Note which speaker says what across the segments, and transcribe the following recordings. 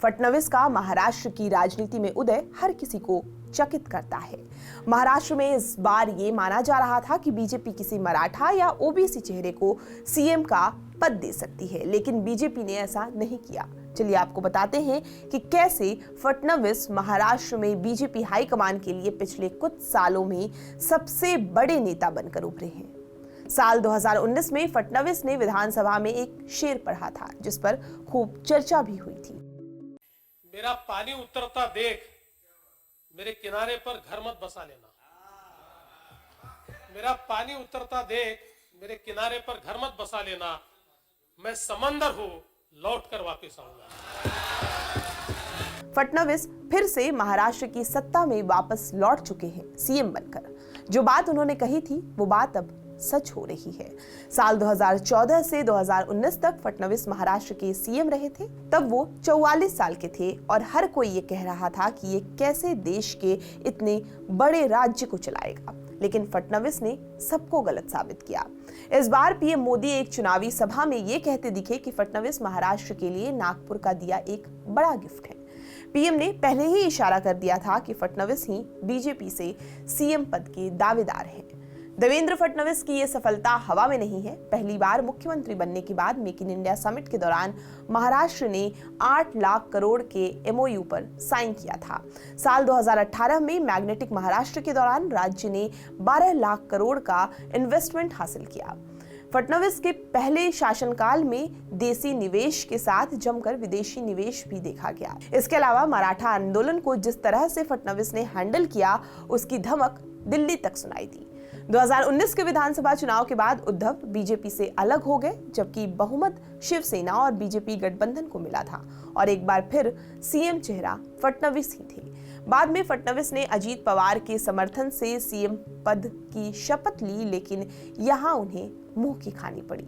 Speaker 1: फडणवीस का महाराष्ट्र की राजनीति में उदय हर किसी को चकित करता है। महाराष्ट्र में इस बार ये माना जा रहा था कि बीजेपी किसी मराठा या ओबीसी चेहरे को सीएम का पद दे सकती है, लेकिन बीजेपी ने ऐसा नहीं किया। चलिए आपको बताते हैं कि कैसे फडणवीस महाराष्ट्र में बीजेपी हाईकमान के लिए पिछले कुछ सालों में सबसे बड़े नेता बनकर उभरे हैं। साल 2019 में फडणवीस ने विधानसभा में एक शेर पढ़ा था, जिस पर खूब चर्चा भी हुई थी।
Speaker 2: मेरा पानी उतरता देख, मेरे किनारे पर घर मत बसा लेना। मेरा पानी उतरता देख, मेरे किनारे पर घर मत बसा लेना। मैं समंदर हूं, लौट कर वापस आऊंगा।
Speaker 1: फडणवीस फिर से महाराष्ट्र की सत्ता में वापस लौट चुके हैं सीएम बनकर। जो बात उन्होंने कही थी वो बात अब सच हो रही है। साल 2014 से 2019 तक फडणवीस महाराष्ट्र के सीएम रहे थे। तब वो 44 साल के थे और हर कोई ये कह रहा था कि ये कैसे देश के इतने बड़े राज्य को चलाएगा, लेकिन फडणवीस ने सबको गलत साबित किया। इस बार पीएम मोदी एक चुनावी सभा में ये कहते दिखे कि फडणवीस महाराष्ट्र के लिए नागपुर का दिया एक बड़ा गिफ्ट है। पीएम ने पहले ही इशारा कर दिया था कि फडणवीस ही बीजेपी से सीएम पद के दावेदार हैं। देवेंद्र फडणवीस की ये सफलता हवा में नहीं है। पहली बार मुख्यमंत्री बनने के बाद मेक इन इंडिया समिट के दौरान महाराष्ट्र ने 8 लाख करोड़ के एमओयू पर साइन किया था। साल 2018 में मैग्नेटिक महाराष्ट्र के दौरान राज्य ने 12 लाख करोड़ का इन्वेस्टमेंट हासिल किया। फडणवीस के पहले शासनकाल में देसी निवेश के साथ जमकर विदेशी निवेश भी देखा गया। इसके अलावा मराठा आंदोलन को जिस तरह से फडणवीस ने हैंडल किया, उसकी धमक दिल्ली तक सुनाई दी। 2019 के विधानसभा चुनाव के बाद उद्धव बीजेपी से अलग हो गए, जबकि बहुमत शिवसेना और बीजेपी गठबंधन को मिला था और एक बार फिर सीएम चेहरा फडणवीस ही थे। बाद में फडणवीस ने अजीत पवार के समर्थन से सीएम पद की शपथ ली, लेकिन यहां उन्हें मुंह की खानी पड़ी।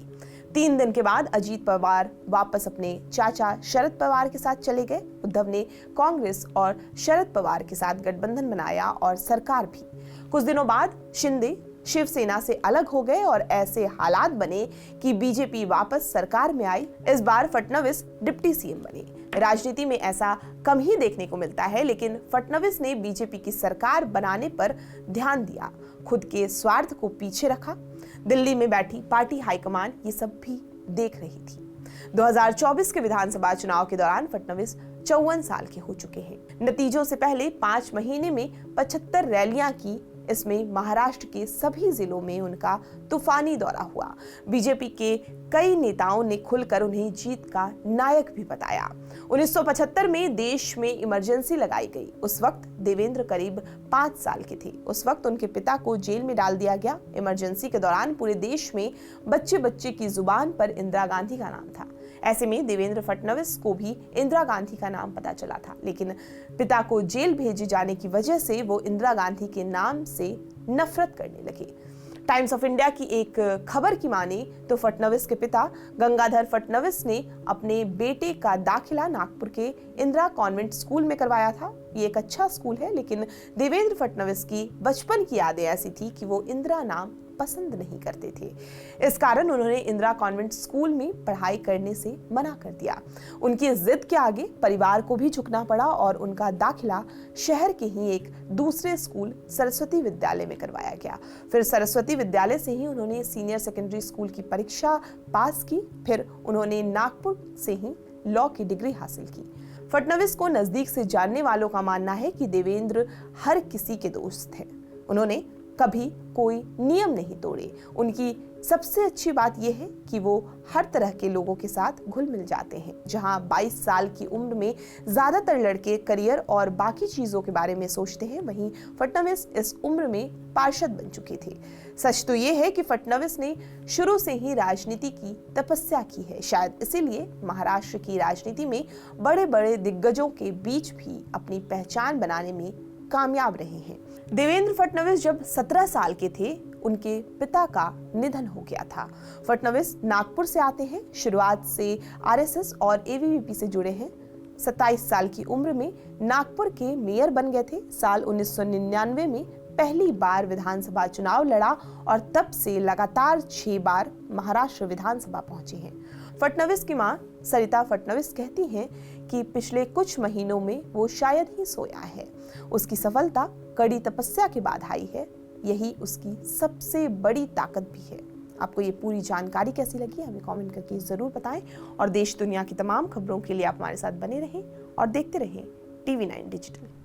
Speaker 1: 3 दिन के बाद अजीत पवार वापस अपने चाचा शरद पवार के साथ चले गए। उद्धव ने कांग्रेस और शरद पवार के साथ गठबंधन बनाया और सरकार भी। कुछ दिनों बाद शिंदे शिवसेना से अलग हो गए और ऐसे हालात बने कि बीजेपी वापस सरकार में आई। इस बार फडणवीस डिप्टी सीएम बने। राजनीति में ऐसा कम ही देखने को मिलता है, लेकिन फडणवीस ने बीजेपी की सरकार बनाने पर ध्यान दिया, खुद के स्वार्थ को पीछे रखा। दिल्ली में बैठी पार्टी हाईकमान ये सब भी देख रही थी। 2024 के विधानसभा चुनाव के दौरान फडणवीस 54 साल के हो चुके हैं। नतीजों से पहले 5 महीने में 75 रैलियां की। इसमें महाराष्ट्र के सभी जिलों में उनका तूफानी दौरा हुआ। बीजेपी के कई नेताओं ने खुलकर उन्हें जीत का नायक भी बताया। 1975 में देश में इमरजेंसी लगाई गई। उस वक्त देवेंद्र करीब 5 साल के थे। उस वक्त उनके पिता को जेल में डाल दिया गया। इमरजेंसी के दौरान पूरे देश में बच्चे बच्चे की जुबान पर इंदिरा गांधी का नाम था। ऐसे में देवेंद्र फडणवीस को भी इंदिरा गांधी का नाम पता चला था, लेकिन पिता को जेल भेजे जाने की वजह से वो इंदिरा गांधी के नाम से नफरत करने लगे। टाइम्स ऑफ इंडिया की एक खबर की माने तो फडणवीस के पिता गंगाधर फडणवीस ने अपने बेटे का दाखिला नागपुर के इंदिरा कॉन्वेंट स्कूल में करवाया था। ये एक अच्छा स्कूल है, लेकिन देवेंद्र फडणवीस की बचपन की यादें ऐसी थी कि वो इंदिरा नाम पसंद नहीं करते थे। इस कारण उन्होंने इंदिरा कॉन्वेंट स्कूल में पढ़ाई करने से मना कर दिया। उनकी जिद के आगे परिवार को भी झुकना पड़ा और उनका दाखिला शहर के ही एक दूसरे स्कूल सरस्वती विद्यालय में करवाया गया। फिर सरस्वती विद्यालय से ही उन्होंने सीनियर सेकेंडरी स्कूल की परीक्षा पास की। फिर उन्होंने नागपुर से ही लॉ की डिग्री हासिल की। फडणवीस को नजदीक से जानने वालों का मानना है कि देवेंद्र हर किसी के दोस्त हैं। उन्होंने कभी कोई नियम नहीं तोड़े। उनकी सबसे अच्छी बात यह है कि वो हर तरह के लोगों के साथ घुल मिल जाते हैं। जहां 22 साल की उम्र में ज्यादातर लड़के करियर और बाकी चीजों के बारे में सोचते हैं, वहीं फडणवीस इस उम्र में पार्षद बन चुके थे। सच तो ये है कि फडणवीस ने शुरू से ही राजनीति की तपस्या की है। शायद इसीलिए महाराष्ट्र की राजनीति में बड़े बड़े दिग्गजों के बीच भी अपनी पहचान बनाने में कामयाब रहे हैं। देवेंद्र फडणवीस जब 17 साल के थे, उनके पिता का निधन हो गया था। फडणवीस नागपुर से आते हैं। शुरुआत से आरएसएस और एबीवीपी से जुड़े हैं। 27 साल की उम्र में नागपुर के मेयर बन गए थे। साल 1999 में पहली बार विधानसभा चुनाव लड़ा और तब से लगातार 6 बार महाराष्ट्र विधानसभा पहुंचे हैं। फडणवीस की मां सरिता फडणवीस कहती हैं कि पिछले कुछ महीनों में वो शायद ही सोया है। उसकी सफलता कड़ी तपस्या के बाद आई है, यही उसकी सबसे बड़ी ताकत भी है। आपको ये पूरी जानकारी कैसी लगी हमें कमेंट करके जरूर बताएं और देश दुनिया की तमाम खबरों के लिए आप हमारे साथ बने रहें और देखते रहें TV9 डिजिटल।